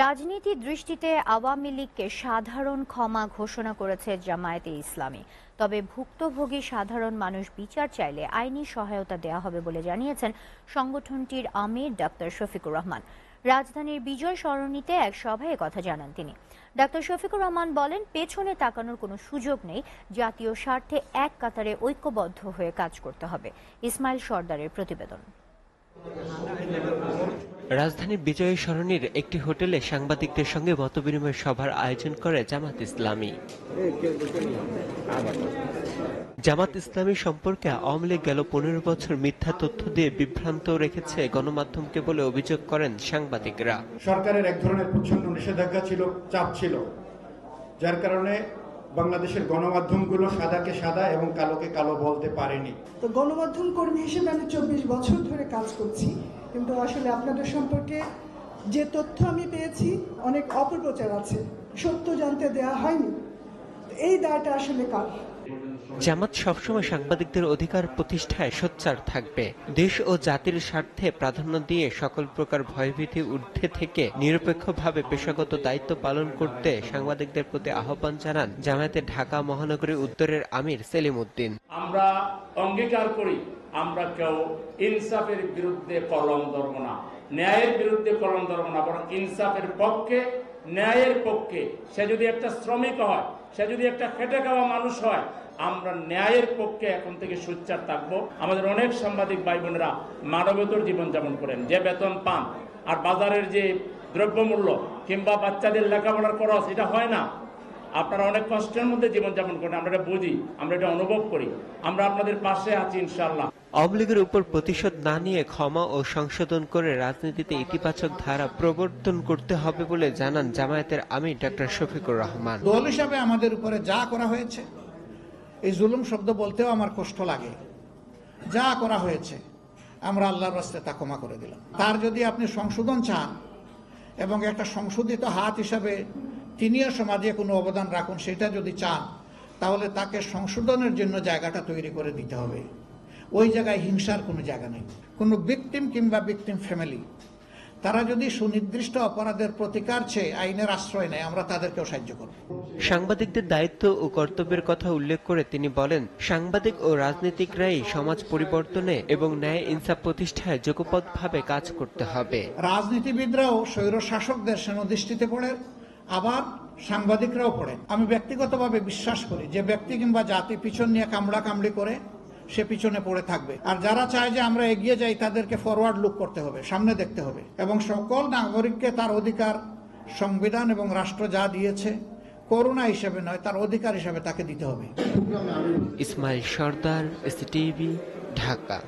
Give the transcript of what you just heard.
রাজনীতির দৃষ্টিতে আওয়ামী লীগকে সাধারণ ক্ষমা ঘোষণা করেছে জামায়াতে ইসলামী। তবে ভুক্তভোগী সাধারণ মানুষ বিচার চাইলে আইনি সহায়তা দেওয়া হবে বলে জানিয়েছেন সংগঠনটির আমির ডাক্তার শফিকুর রহমান। রাজধানীর বিজয় সরণিতে এক সভায় একথা জানান তিনি। ডাক্তার শফিকুর রহমান বলেন, পেছনে তাকানোর কোনো সুযোগ নেই, জাতীয় স্বার্থে এক কাতারে ঐক্যবদ্ধ হয়ে কাজ করতে হবে। ইসমাইল সর্দারের প্রতিবেদন। রাজধানীর বিজয় সরণির একটি হোটেলে সাংবাদিকদের সঙ্গে মতবিনিময় সভার আয়োজন করে জামাত ইসলামী। জামাত ইসলামী সম্পর্কে আওয়ামী লীগ গেল 15 বছর মিথ্যা তথ্য দিয়ে বিভ্রান্ত রেখেছে গণমাধ্যমকে বলে অভিযোগ করেন সাংবাদিকরা। সরকারের এক ধরনের প্রচ্ছন্ন নিষেধাজ্ঞা ছিল, চাপ ছিল, যার কারণে বাংলাদেশের গণমাধ্যমগুলো সাদাকে সাদা এবং কালোকে কালো বলতে পারেনি। তো গণমাধ্যম কর্মী হিসেবে আমি 24 বছর ধরে কাজ করছি, কিন্তু আসলে আপনাদের সম্পর্কে যে তথ্য আমি পেয়েছি অনেক অপপ্রচার আছে, সত্য জানতে দেয়া হয়নি। এই দায়টা আসলে কার? জামাত সবসময় সাংবাদিকদের অধিকার প্রতিষ্ঠায় সোচ্চার থাকবে। দেশ ও জাতির স্বার্থে প্রাধান্য দিয়ে সকল প্রকার ভয়ভীতি ঊর্ধ্বে থেকে নিরপেক্ষভাবে পেশাগত দায়িত্ব পালন করতে সাংবাদিকদের প্রতি আহ্বান জানান জামায়াতের ঢাকা মহানগরী উত্তরের আমির সেলিম উদ্দিন। আমরা অঙ্গীকার করি, আমরা কেউ ইনসাফের বিরুদ্ধে কলম ধরব না, ন্যায়ের বিরুদ্ধে কলম ধরব না, বরং ইনসাফের পক্ষে, ন্যায়ের পক্ষে। সে যদি একটা শ্রমিক হয়, সে যদি একটা খেটে খাওয়া মানুষ হয়, আমরা ন্যায়ের পক্ষে এখন থেকে সোচ্চার থাকবো। আমাদের অনেক সাংবাদিক ভাই বোনেরা মানবেতর জীবনযাপন করেন, যে বেতন পান আর বাজারের যে দ্রব্যমূল্য কিংবা বাচ্চাদের লেখাপড়ার খরচ, এটা হয় না। আপনারা অনেক কষ্টের মধ্যে জীবনযাপন করেন, আমরা এটা বুঝি, আমরা এটা অনুভব করি। আমরা আপনাদের পাশে আছি ইনশাআল্লাহ। আওয়ামী লীগের উপর প্রতিশোধ না নিয়ে ক্ষমা ও সংশোধন করে রাজনীতিতে ইতিবাচক ধারা প্রবর্তন করতে হবে বলে জানান জামায়াতের আমির ডাক্তার শফিকুর রহমান। দল হিসাবে আমাদের উপরে যা করা হয়েছে, এই জুলুম শব্দ বলতেও আমার কষ্ট লাগে, যা করা হয়েছে আমরা আল্লাহর রাস্তায় তা ক্ষমা করে দিলাম। তার যদি আপনি সংশোধন চান এবং একটা সংশোধিত হাত হিসাবে তিনিও সমাজে কোনো অবদান রাখুন, সেটা যদি চান, তাহলে তাকে সংশোধনের জন্য জায়গাটা তৈরি করে দিতে হবে। ওই জায়গায় হিংসার কোনো জায়গা নেই। কোনো ভিকটিম কিংবা ভিকটিম ফ্যামিলি তারা যদি সুনির্দিষ্ট অপরাধের প্রতিকার চেয়ে আইনের আশ্রয় নেয়, আমরা তাদেরকেও সাহায্য করব। সাংবাদিকদের দায়িত্ব ও কর্তব্যের কথা উল্লেখ করে তিনি বলেন, সাংবাদিক ও রাজনীতিকরাই সমাজ পরিবর্তনে এবং ন্যায় ইনসাফ প্রতিষ্ঠায় যৌথবদ্ধভাবে কাজ করতে হবে। রাজনীতিবিদরাও স্বৈর শাসকদের সেনদৃষ্টিতে পড়ে, আবার সাংবাদিকরাও পড়েন। আমি ব্যক্তিগতভাবে বিশ্বাস করি যে ব্যক্তি কিংবা জাতি পিছন নিয়ে কামড়াকামড়ি করে সে পিছনে পড়ে থাকবে, আর যারা চায় যে আমরা এগিয়ে যাই তাদেরকে ফরওয়ার্ড লুক করতে হবে, সামনে দেখতে হবে, এবং সকল নাগরিককে তার অধিকার সংবিধান এবং রাষ্ট্র যা দিয়েছে করুণা হিসেবে নয়, তার অধিকার হিসেবে তাকে দিতে হবে। ইসমাইল সর্দার, SCTV, ঢাকা।